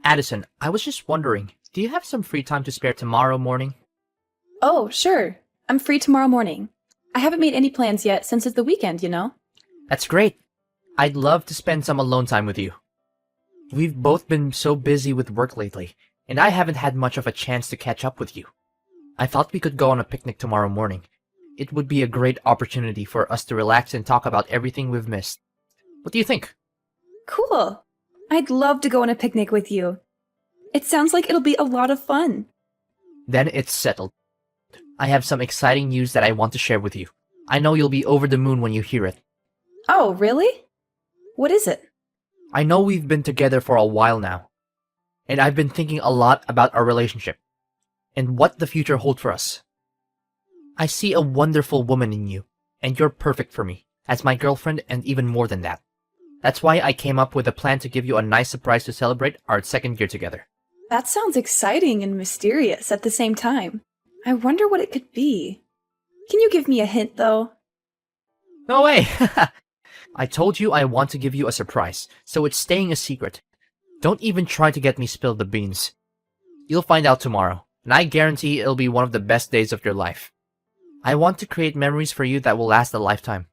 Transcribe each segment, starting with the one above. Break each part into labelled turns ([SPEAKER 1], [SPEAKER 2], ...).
[SPEAKER 1] Addison, I was just wondering, do you have some free time to spare tomorrow morning?
[SPEAKER 2] Oh, sure. I'm free tomorrow morning. I haven't made any plans yet since it's the weekend, you know?
[SPEAKER 1] That's great. I'd love to spend some alone time with you. We've both been so busy with work lately, and I haven't had much of a chance to catch up with you. I thought we could go on a picnic tomorrow morning. It would be a great opportunity for us to relax and talk about everything we've missed. What do you think?
[SPEAKER 2] Cool. I'd love to go on a picnic with you. It sounds like it'll be a lot of fun.
[SPEAKER 1] Then it's settled. I have some exciting news that I want to share with you. I know you'll be over the moon when you hear it.
[SPEAKER 2] Oh, really? What is it?
[SPEAKER 1] I know we've been together for a while now, and I've been thinking a lot about our relationship and what the future holds for us. I see a wonderful woman in you, and you're perfect for me, as my girlfriend and even more than that. That's why I came up with a plan to give you a nice surprise to celebrate our second year together.
[SPEAKER 2] That sounds exciting and mysterious at the same time. I wonder what it could be. Can you give me a hint, though?
[SPEAKER 1] No way! I told you I want to give you a surprise, so it's staying a secret. Don't even try to get me spill the beans. You'll find out tomorrow, and I guarantee it'll be one of the best days of your life. I want to create memories for you that will last a lifetime.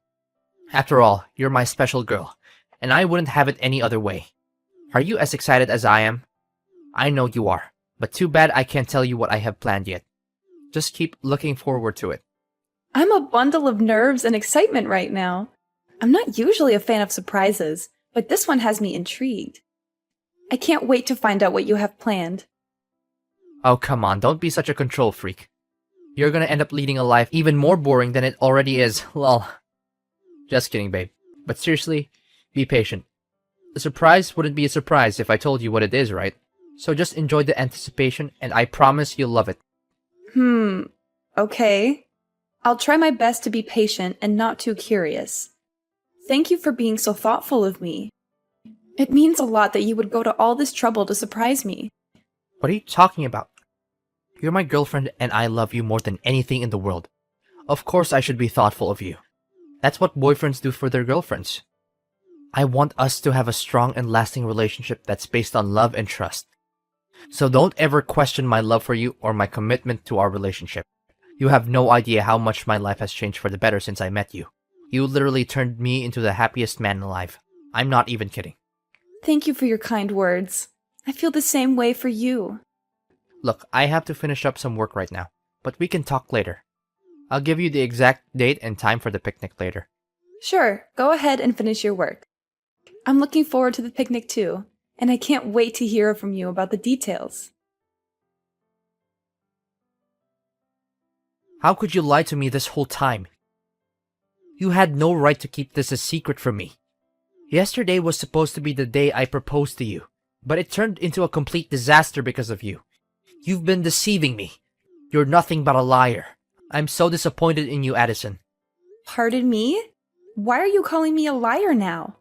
[SPEAKER 1] After all, you're my special girl, and I wouldn't have it any other way. Are you as excited as I am? I know you are, but too bad I can't tell you what I have planned yet. Just keep looking forward to it.
[SPEAKER 2] I'm a bundle of nerves and excitement right now. I'm not usually a fan of surprises, but this one has me intrigued. I can't wait to find out what you have planned.
[SPEAKER 1] Oh, come on, don't be such a control freak. You're gonna end up leading a life even more boring than it already is, lol. Just kidding, babe. But seriously, be patient. The surprise wouldn't be a surprise if I told you what it is, right? So just enjoy the anticipation, and I promise you'll love it.
[SPEAKER 2] Okay. I'll try my best to be patient and not too curious. Thank you for being so thoughtful of me. It means a lot that you would go to all this trouble to surprise me.
[SPEAKER 1] What are you talking about? You're my girlfriend, and I love you more than anything in the world. Of course I should be thoughtful of you. That's what boyfriends do for their girlfriends. I want us to have a strong and lasting relationship that's based on love and trust. So don't ever question my love for you or my commitment to our relationship. You have no idea how much my life has changed for the better since I met you. You literally turned me into the happiest man alive. I'm not even kidding.
[SPEAKER 2] Thank you for your kind words. I feel the same way for you.
[SPEAKER 1] Look, I have to finish up some work right now, but we can talk later. I'll give you the exact date and time for the picnic later.
[SPEAKER 2] Sure, go ahead and finish your work. I'm looking forward to the picnic too, and I can't wait to hear from you about the details.
[SPEAKER 1] How could you lie to me this whole time? You had no right to keep this a secret from me. Yesterday was supposed to be the day I proposed to you, but it turned into a complete disaster because of you. You've been deceiving me. You're nothing but a liar. I'm so disappointed in you, Addison.
[SPEAKER 2] Pardon me? Why are you calling me a liar now?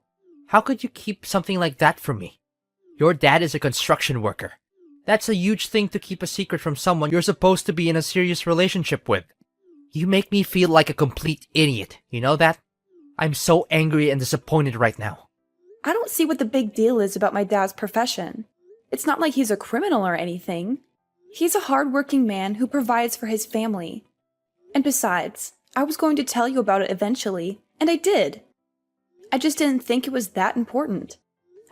[SPEAKER 1] How could you keep something like that from me? Your dad is a construction worker. That's a huge thing to keep a secret from someone you're supposed to be in a serious relationship with. You make me feel like a complete idiot, you know that? I'm so angry and disappointed right now.
[SPEAKER 2] I don't see what the big deal is about my dad's profession. It's not like he's a criminal or anything. He's a hard-working man who provides for his family. And besides, I was going to tell you about it eventually, and I did. I just didn't think it was that important.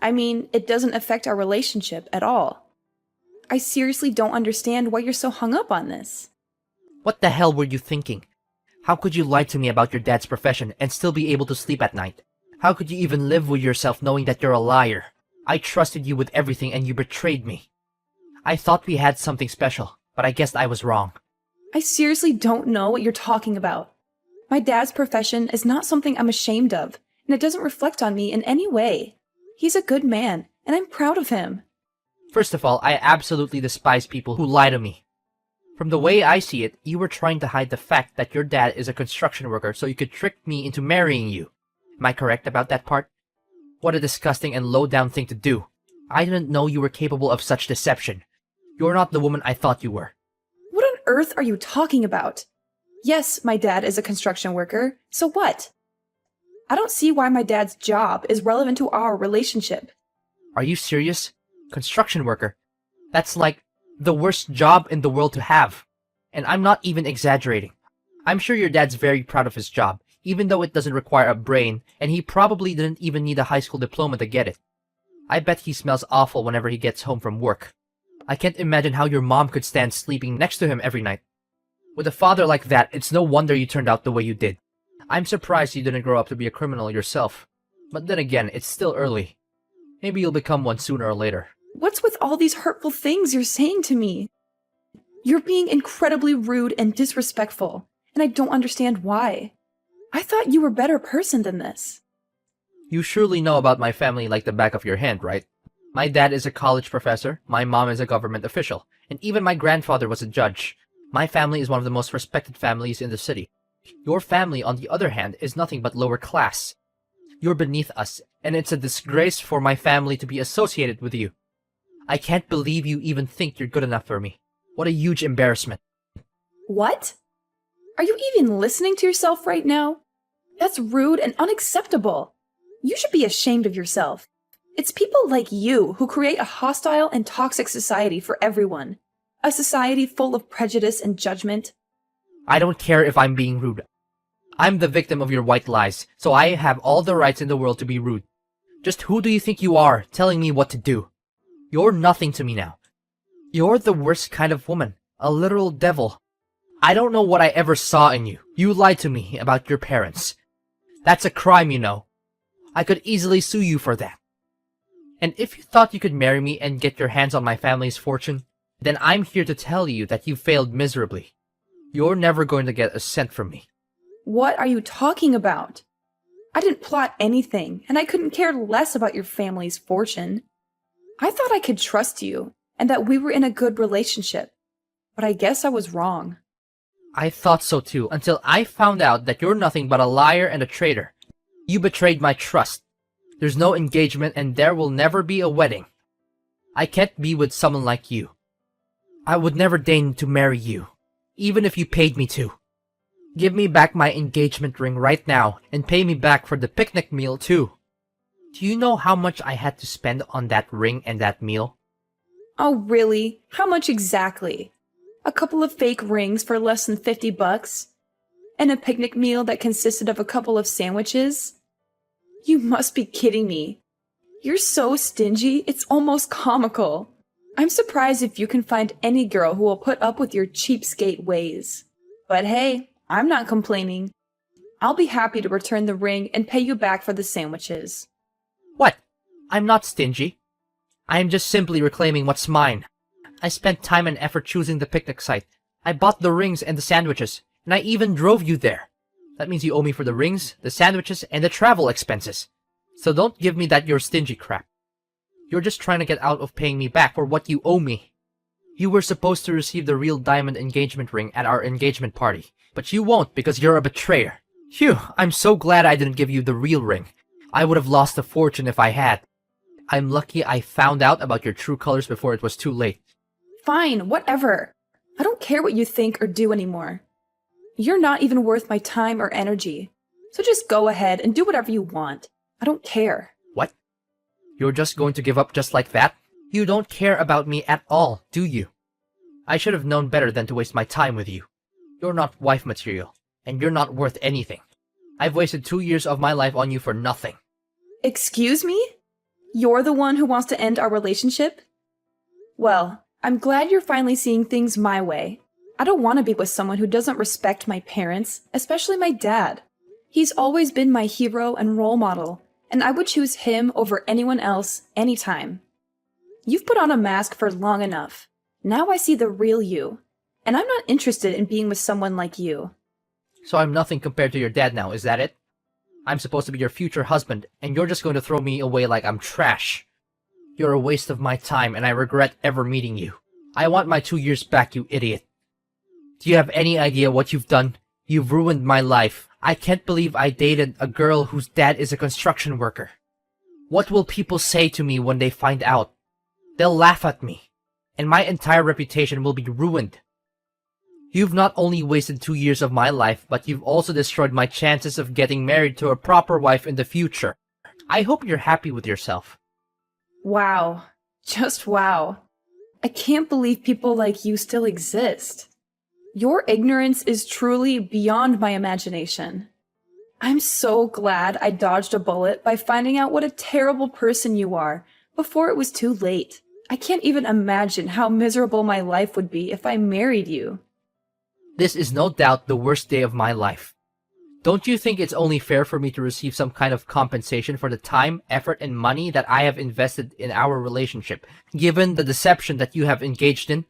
[SPEAKER 2] I mean, it doesn't affect our relationship at all. I seriously don't understand why you're so hung up on this.
[SPEAKER 1] What the hell were you thinking? How could you lie to me about your dad's profession and still be able to sleep at night? How could you even live with yourself knowing that you're a liar? I trusted you with everything and you betrayed me. I thought we had something special, but I guess I was wrong.
[SPEAKER 2] I seriously don't know what you're talking about. My dad's profession is not something I'm ashamed of, and it doesn't reflect on me in any way. He's a good man, and I'm proud of him.
[SPEAKER 1] First of all, I absolutely despise people who lie to me. From the way I see it, you were trying to hide the fact that your dad is a construction worker so you could trick me into marrying you. Am I correct about that part? What a disgusting and low-down thing to do. I didn't know you were capable of such deception. You're not the woman I thought you were.
[SPEAKER 2] What on earth are you talking about? Yes, my dad is a construction worker, so what? I don't see why my dad's job is relevant to our relationship.
[SPEAKER 1] Are you serious? Construction worker? That's like the worst job in the world to have. And I'm not even exaggerating. I'm sure your dad's very proud of his job, even though it doesn't require a brain, and he probably didn't even need a high school diploma to get it. I bet he smells awful whenever he gets home from work. I can't imagine how your mom could stand sleeping next to him every night. With a father like that, it's no wonder you turned out the way you did. I'm surprised you didn't grow up to be a criminal yourself. But then again, it's still early. Maybe you'll become one sooner or later.
[SPEAKER 2] What's with all these hurtful things you're saying to me? You're being incredibly rude and disrespectful, and I don't understand why. I thought you were a better person than this.
[SPEAKER 1] You surely know about my family like the back of your hand, right? My dad is a college professor, my mom is a government official, and even my grandfather was a judge. My family is one of the most respected families in the city. Your family, on the other hand, is nothing but lower class. You're beneath us, and it's a disgrace for my family to be associated with you. I can't believe you even think you're good enough for me. What a huge embarrassment.
[SPEAKER 2] What? Are you even listening to yourself right now? That's rude and unacceptable. You should be ashamed of yourself. It's people like you who create a hostile and toxic society for everyone. A society full of prejudice and judgment.
[SPEAKER 1] I don't care if I'm being rude. I'm the victim of your white lies, so I have all the rights in the world to be rude. Just who do you think you are, telling me what to do? You're nothing to me now. You're the worst kind of woman, a literal devil. I don't know what I ever saw in you. You lied to me about your parents. That's a crime, you know. I could easily sue you for that. And if you thought you could marry me and get your hands on my family's fortune, then I'm here to tell you that you failed miserably. You're never going to get a cent from me.
[SPEAKER 2] What are you talking about? I didn't plot anything, and I couldn't care less about your family's fortune. I thought I could trust you, and that we were in a good relationship. But I guess I was wrong.
[SPEAKER 1] I thought so too, until I found out that you're nothing but a liar and a traitor. You betrayed my trust. There's no engagement and there will never be a wedding. I can't be with someone like you. I would never deign to marry you, even if you paid me to. Give me back my engagement ring right now and pay me back for the picnic meal too. Do you know how much I had to spend on that ring and that meal?
[SPEAKER 2] Oh, really? How much exactly? A couple of fake rings for less than $50? And a picnic meal that consisted of a couple of sandwiches? You must be kidding me. You're so stingy, it's almost comical. I'm surprised if you can find any girl who will put up with your cheapskate ways. But hey, I'm not complaining. I'll be happy to return the ring and pay you back for the sandwiches.
[SPEAKER 1] What? I'm not stingy. I am just simply reclaiming what's mine. I spent time and effort choosing the picnic site. I bought the rings and the sandwiches, and I even drove you there. That means you owe me for the rings, the sandwiches, and the travel expenses. So don't give me that you're stingy crap. You're just trying to get out of paying me back for what you owe me. You were supposed to receive the real diamond engagement ring at our engagement party, but you won't because you're a betrayer. Phew, I'm so glad I didn't give you the real ring. I would have lost a fortune if I had. I'm lucky I found out about your true colors before it was too late.
[SPEAKER 2] Fine, whatever. I don't care what you think or do anymore. You're not even worth my time or energy. So just go ahead and do whatever you want. I don't care.
[SPEAKER 1] What? You're just going to give up just like that? You don't care about me at all, do you? I should have known better than to waste my time with you. You're not wife material, and you're not worth anything. I've wasted 2 years of my life on you for nothing.
[SPEAKER 2] Excuse me? You're the one who wants to end our relationship? Well, I'm glad you're finally seeing things my way. I don't want to be with someone who doesn't respect my parents, especially my dad. He's always been my hero and role model, and I would choose him over anyone else anytime. You've put on a mask for long enough. Now I see the real you, and I'm not interested in being with someone like you.
[SPEAKER 1] So I'm nothing compared to your dad now, is that it? I'm supposed to be your future husband, and you're just going to throw me away like I'm trash. You're a waste of my time, and I regret ever meeting you. I want my 2 years back, you idiot. Do you have any idea what you've done? You've ruined my life. I can't believe I dated a girl whose dad is a construction worker. What will people say to me when they find out? They'll laugh at me, and my entire reputation will be ruined. You've not only wasted 2 years of my life, but you've also destroyed my chances of getting married to a proper wife in the future. I hope you're happy with yourself.
[SPEAKER 2] Wow. Just wow. I can't believe people like you still exist. Your ignorance is truly beyond my imagination. I'm so glad I dodged a bullet by finding out what a terrible person you are before it was too late. I can't even imagine how miserable my life would be if I married you.
[SPEAKER 1] This is no doubt the worst day of my life. Don't you think it's only fair for me to receive some kind of compensation for the time, effort, and money that I have invested in our relationship, given the deception that you have engaged in?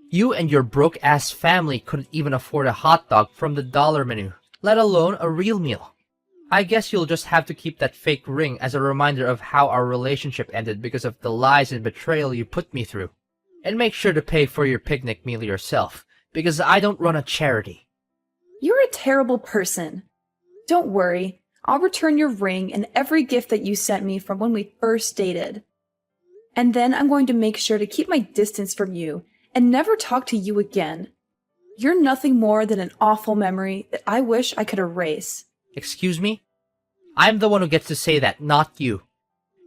[SPEAKER 1] You and your broke-ass family couldn't even afford a hot dog from the dollar menu, let alone a real meal. I guess you'll just have to keep that fake ring as a reminder of how our relationship ended because of the lies and betrayal you put me through. And make sure to pay for your picnic meal yourself, because I don't run a charity.
[SPEAKER 2] You're a terrible person. Don't worry, I'll return your ring and every gift that you sent me from when we first dated. And then I'm going to make sure to keep my distance from you and never talk to you again. You're nothing more than an awful memory that I wish I could erase.
[SPEAKER 1] Excuse me? I'm the one who gets to say that, not you.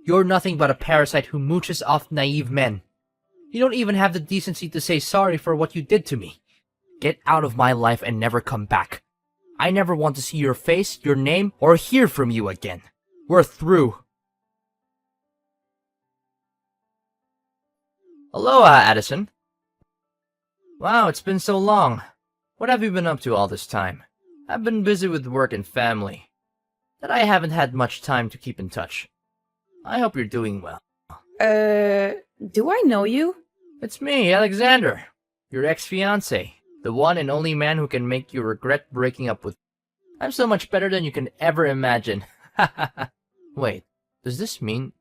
[SPEAKER 1] You're nothing but a parasite who mooches off naive men. You don't even have the decency to say sorry for what you did to me. Get out of my life and never come back. I never want to see your face, your name, or hear from you again. We're through. Aloha, Addison. Wow, it's been so long. What have you been up to all this time? I've been busy with work and family, that I haven't had much time to keep in touch. I hope you're doing well.
[SPEAKER 2] Do I know you?
[SPEAKER 1] It's me, Alexander, your ex-fiancé, the one and only man who can make you regret breaking up with me. I'm so much better than you can ever imagine. Wait, does this mean...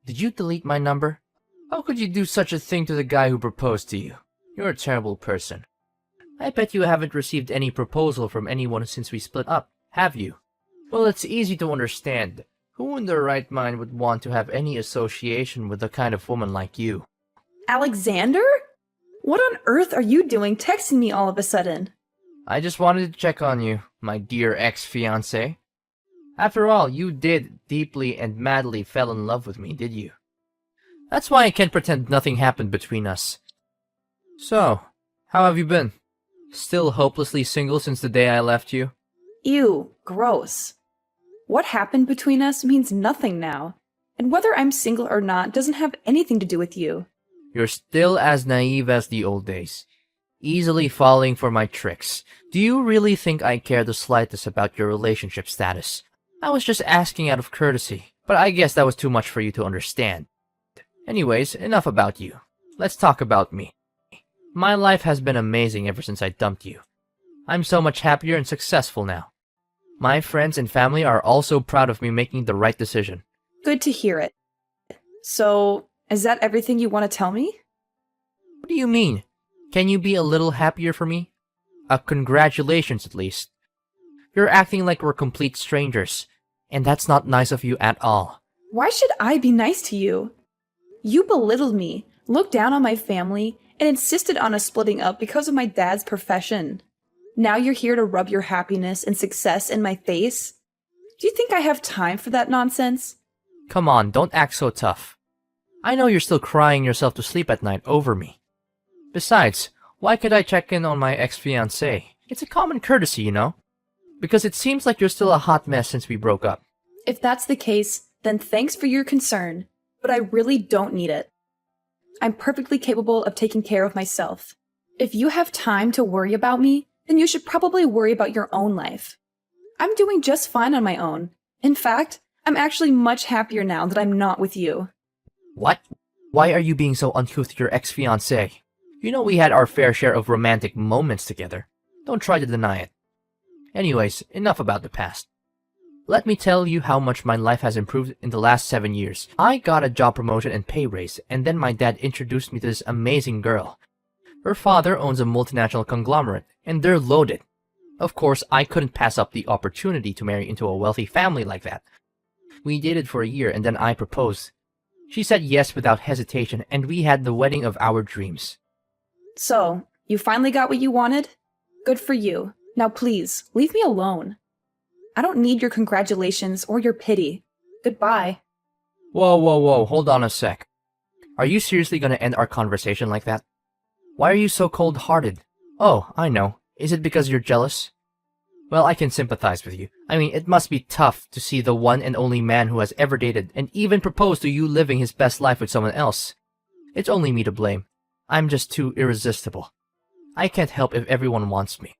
[SPEAKER 1] Did you delete my number? How could you do such a thing to the guy who proposed to you? You're a terrible person. I bet you haven't received any proposal from anyone since we split up, have you? Well, it's easy to understand. Who in their right mind would want to have any association with a kind of woman like you?
[SPEAKER 2] Alexander? What on earth are you doing texting me all of a sudden?
[SPEAKER 1] I just wanted to check on you, my dear ex-fiancé. After all, you did deeply and madly fell in love with me, did you? That's why I can't pretend nothing happened between us. So, how have you been? Still hopelessly single since the day I left you?
[SPEAKER 2] Ew, gross. What happened between us means nothing now, and whether I'm single or not doesn't have anything to do with you.
[SPEAKER 1] You're still as naive as the old days, easily falling for my tricks. Do you really think I care the slightest about your relationship status? I was just asking out of courtesy, but I guess that was too much for you to understand. Anyways, enough about you. Let's talk about me. My life has been amazing ever since I dumped you. I'm so much happier and successful now. My friends and family are also proud of me making the right decision.
[SPEAKER 2] Good to hear it. So, is that everything you want to tell me?
[SPEAKER 1] What do you mean? Can you be a little happier for me? Congratulations at least. You're acting like we're complete strangers, and that's not nice of you at all.
[SPEAKER 2] Why should I be nice to you? You belittled me, looked down on my family, and insisted on us splitting up because of my dad's profession. Now you're here to rub your happiness and success in my face? Do you think I have time for that nonsense?
[SPEAKER 1] Come on, don't act so tough. I know you're still crying yourself to sleep at night over me. Besides, why could I check in on my ex-fiancé? It's a common courtesy, you know? Because it seems like you're still a hot mess since we broke up.
[SPEAKER 2] If that's the case, then thanks for your concern, but I really don't need it. I'm perfectly capable of taking care of myself. If you have time to worry about me, then you should probably worry about your own life. I'm doing just fine on my own. In fact, I'm actually much happier now that I'm not with you.
[SPEAKER 1] What? Why are you being so uncouth to your ex-fiancé? You know we had our fair share of romantic moments together. Don't try to deny it. Anyways, enough about the past. Let me tell you how much my life has improved in the last 7 years. I got a job promotion and pay raise, and then my dad introduced me to this amazing girl. Her father owns a multinational conglomerate, and they're loaded. Of course, I couldn't pass up the opportunity to marry into a wealthy family like that. We dated for a year, and then I proposed. She said yes without hesitation, and we had the wedding of our dreams.
[SPEAKER 2] So, you finally got what you wanted? Good for you. Now please, leave me alone. I don't need your congratulations or your pity. Goodbye.
[SPEAKER 1] Whoa, hold on a sec. Are you seriously gonna end our conversation like that? Why are you so cold-hearted? Oh, I know. Is it because you're jealous? Well, I can sympathize with you. I mean, it must be tough to see the one and only man who has ever dated and even proposed to you living his best life with someone else. It's only me to blame. I'm just too irresistible. I can't help if everyone wants me.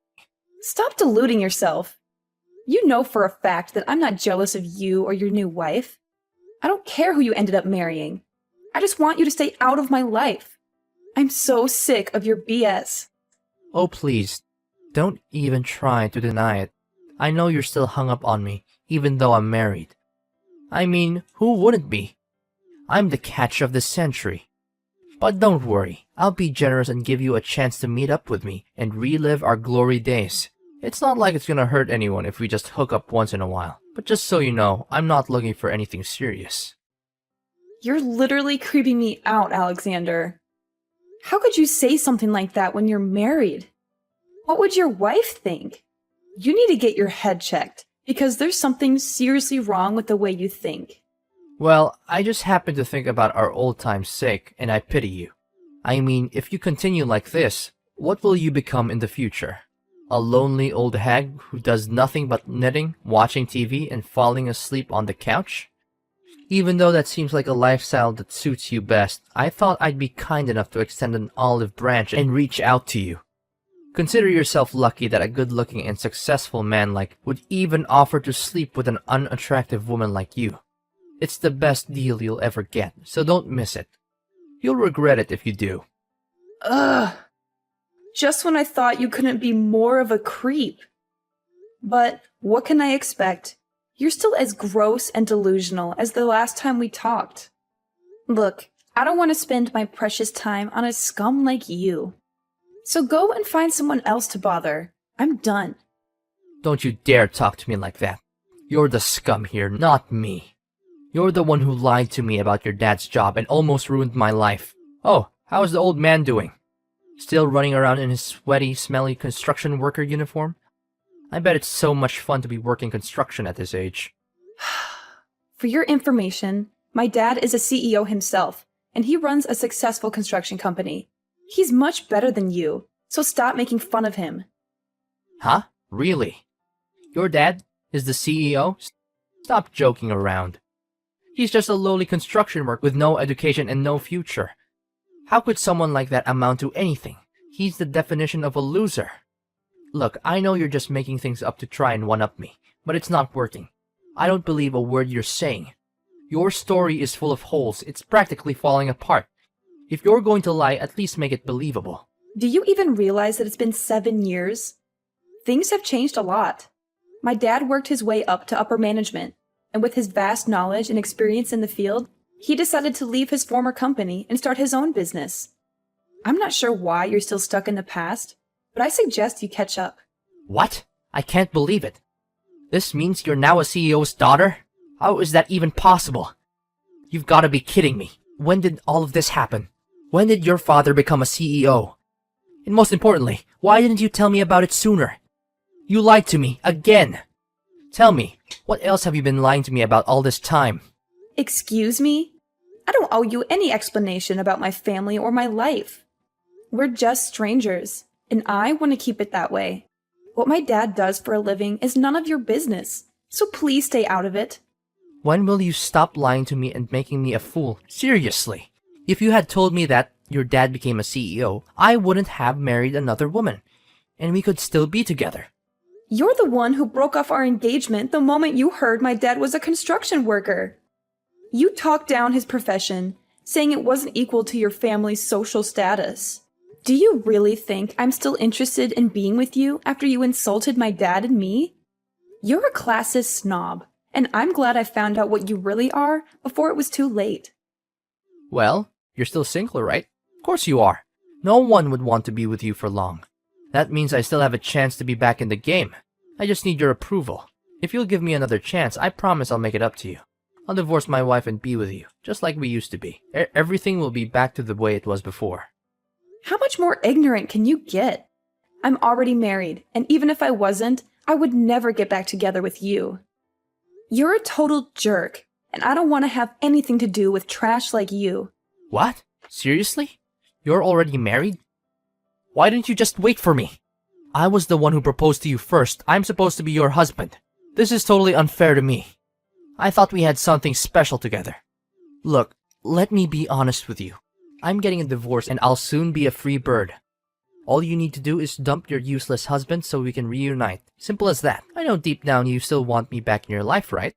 [SPEAKER 2] Stop deluding yourself. You know for a fact that I'm not jealous of you or your new wife. I don't care who you ended up marrying. I just want you to stay out of my life. I'm so sick of your BS.
[SPEAKER 1] Oh, please. Don't even try to deny it. I know you're still hung up on me, even though I'm married. I mean, who wouldn't be? I'm the catch of the century. But don't worry, I'll be generous and give you a chance to meet up with me and relive our glory days. It's not like it's gonna hurt anyone if we just hook up once in a while. But just so you know, I'm not looking for anything serious.
[SPEAKER 2] You're literally creeping me out, Alexander. How could you say something like that when you're married? What would your wife think? You need to get your head checked, because there's something seriously wrong with the way you think.
[SPEAKER 1] Well, I just happen to think about our old time's sake, and I pity you. I mean, if you continue like this, what will you become in the future? A lonely old hag who does nothing but knitting, watching TV, and falling asleep on the couch? Even though that seems like a lifestyle that suits you best, I thought I'd be kind enough to extend an olive branch and reach out to you. Consider yourself lucky that a good-looking and successful man would even offer to sleep with an unattractive woman like you. It's the best deal you'll ever get, so don't miss it. You'll regret it if you do.
[SPEAKER 2] Ugh. Just when I thought you couldn't be more of a creep. But what can I expect? You're still as gross and delusional as the last time we talked. Look, I don't want to spend my precious time on a scum like you. So go and find someone else to bother. I'm done.
[SPEAKER 1] Don't you dare talk to me like that. You're the scum here, not me. You're the one who lied to me about your dad's job and almost ruined my life. Oh, how's the old man doing? Still running around in his sweaty, smelly construction worker uniform? I bet it's so much fun to be working construction at this age.
[SPEAKER 2] For your information, my dad is a CEO himself, and he runs a successful construction company. He's much better than you, so stop making fun of him.
[SPEAKER 1] Huh? Really? Your dad is the CEO? Stop joking around. He's just a lowly construction worker with no education and no future. How could someone like that amount to anything? He's the definition of a loser. Look, I know you're just making things up to try and one-up me, but it's not working. I don't believe a word you're saying. Your story is full of holes. It's practically falling apart. If you're going to lie, at least make it believable.
[SPEAKER 2] Do you even realize that it's been 7 years? Things have changed a lot. My dad worked his way up to upper management, and with his vast knowledge and experience in the field, he decided to leave his former company and start his own business. I'm not sure why you're still stuck in the past, but I suggest you catch up.
[SPEAKER 1] What? I can't believe it. This means you're now a CEO's daughter? How is that even possible? You've got to be kidding me. When did all of this happen? When did your father become a CEO? And most importantly, why didn't you tell me about it sooner? You lied to me, again. Tell me, what else have you been lying to me about all this time?
[SPEAKER 2] Excuse me? I don't owe you any explanation about my family or my life. We're just strangers, and I want to keep it that way. What my dad does for a living is none of your business, so please stay out of it.
[SPEAKER 1] When will you stop lying to me and making me a fool? Seriously. If you had told me that your dad became a CEO, I wouldn't have married another woman, and we could still be together.
[SPEAKER 2] You're the one who broke off our engagement the moment you heard my dad was a construction worker. You talked down his profession, saying it wasn't equal to your family's social status. Do you really think I'm still interested in being with you after you insulted my dad and me? You're a classist snob, and I'm glad I found out what you really are before it was too late.
[SPEAKER 1] Well, you're still single, right? Of course you are. No one would want to be with you for long. That means I still have a chance to be back in the game. I just need your approval. If you'll give me another chance, I promise I'll make it up to you. I'll divorce my wife and be with you, just like we used to be. Everything will be back to the way it was before.
[SPEAKER 2] How much more ignorant can you get? I'm already married, and even if I wasn't, I would never get back together with you. You're a total jerk, and I don't want to have anything to do with trash like you.
[SPEAKER 1] What? Seriously? You're already married? Why didn't you just wait for me? I was the one who proposed to you first. I'm supposed to be your husband. This is totally unfair to me. I thought we had something special together. Look, let me be honest with you. I'm getting a divorce and I'll soon be a free bird. All you need to do is dump your useless husband so we can reunite. Simple as that. I know deep down you still want me back in your life, right?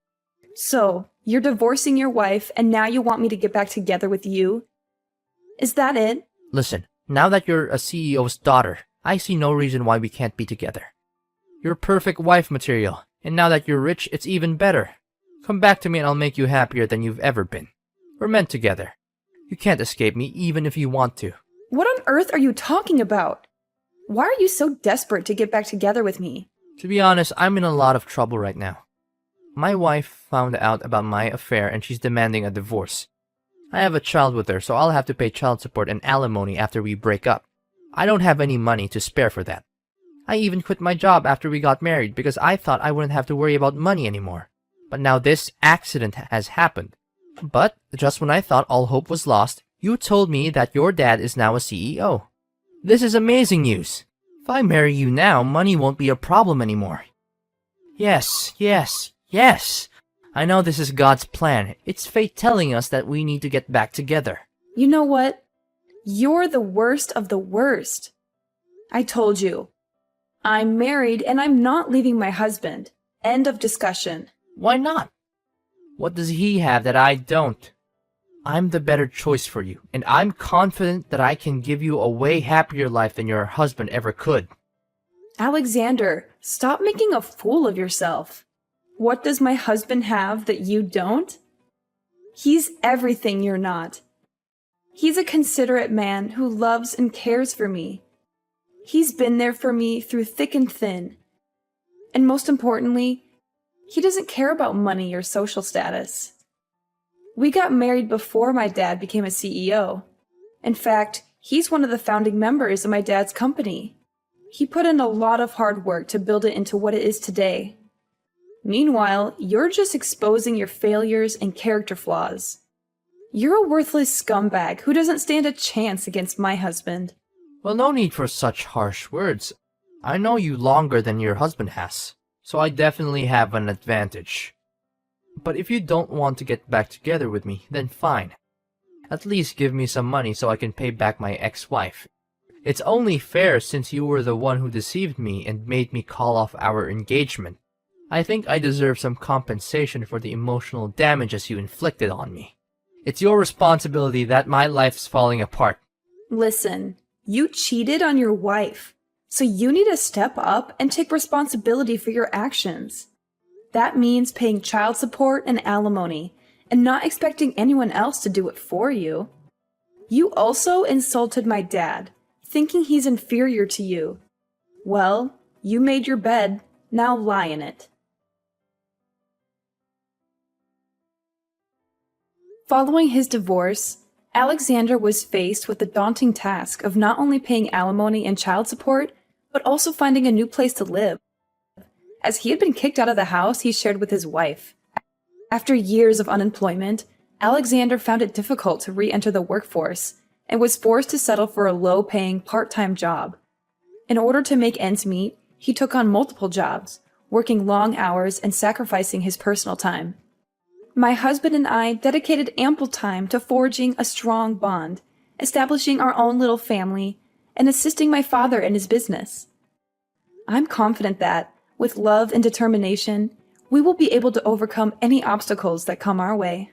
[SPEAKER 2] So, you're divorcing your wife and now you want me to get back together with you? Is that it?
[SPEAKER 1] Listen, now that you're a CEO's daughter, I see no reason why we can't be together. You're perfect wife material, and now that you're rich, it's even better. Come back to me and I'll make you happier than you've ever been. We're meant together. You can't escape me even if you want to.
[SPEAKER 2] What on earth are you talking about? Why are you so desperate to get back together with me?
[SPEAKER 1] To be honest, I'm in a lot of trouble right now. My wife found out about my affair and she's demanding a divorce. I have a child with her, so I'll have to pay child support and alimony after we break up. I don't have any money to spare for that. I even quit my job after we got married because I thought I wouldn't have to worry about money anymore. But now this accident has happened. But just when I thought all hope was lost, you told me that your dad is now a CEO. This is amazing news. If I marry you now, money won't be a problem anymore. Yes. I know this is God's plan. It's fate telling us that we need to get back together.
[SPEAKER 2] You know what? You're the worst of the worst. I told you. I'm married and I'm not leaving my husband. End of discussion.
[SPEAKER 1] Why not? What does he have that I don't? I'm the better choice for you, and I'm confident that I can give you a way happier life than your husband ever could.
[SPEAKER 2] Alexander, stop making a fool of yourself. What does my husband have that you don't? He's everything you're not. He's a considerate man who loves and cares for me. He's been there for me through thick and thin. And most importantly, he doesn't care about money or social status. We got married before my dad became a CEO. In fact, he's one of the founding members of my dad's company. He put in a lot of hard work to build it into what it is today. Meanwhile, you're just exposing your failures and character flaws. You're a worthless scumbag who doesn't stand a chance against my husband.
[SPEAKER 1] Well, no need for such harsh words. I know you longer than your husband has, so I definitely have an advantage. But if you don't want to get back together with me, then fine. At least give me some money so I can pay back my ex-wife. It's only fair since you were the one who deceived me and made me call off our engagement. I think I deserve some compensation for the emotional damages you inflicted on me. It's your responsibility that my life's falling apart.
[SPEAKER 2] Listen, you cheated on your wife, so you need to step up and take responsibility for your actions. That means paying child support and alimony, and not expecting anyone else to do it for you. You also insulted my dad, thinking he's inferior to you. Well, you made your bed, now lie in it. Following his divorce, Alexander was faced with the daunting task of not only paying alimony and child support, but also finding a new place to live, as he had been kicked out of the house he shared with his wife. After years of unemployment, Alexander found it difficult to re-enter the workforce and was forced to settle for a low-paying part-time job. In order to make ends meet, he took on multiple jobs, working long hours and sacrificing his personal time. My husband and I dedicated ample time to forging a strong bond, establishing our own little family, and assisting my father in his business. I'm confident that, with love and determination, we will be able to overcome any obstacles that come our way.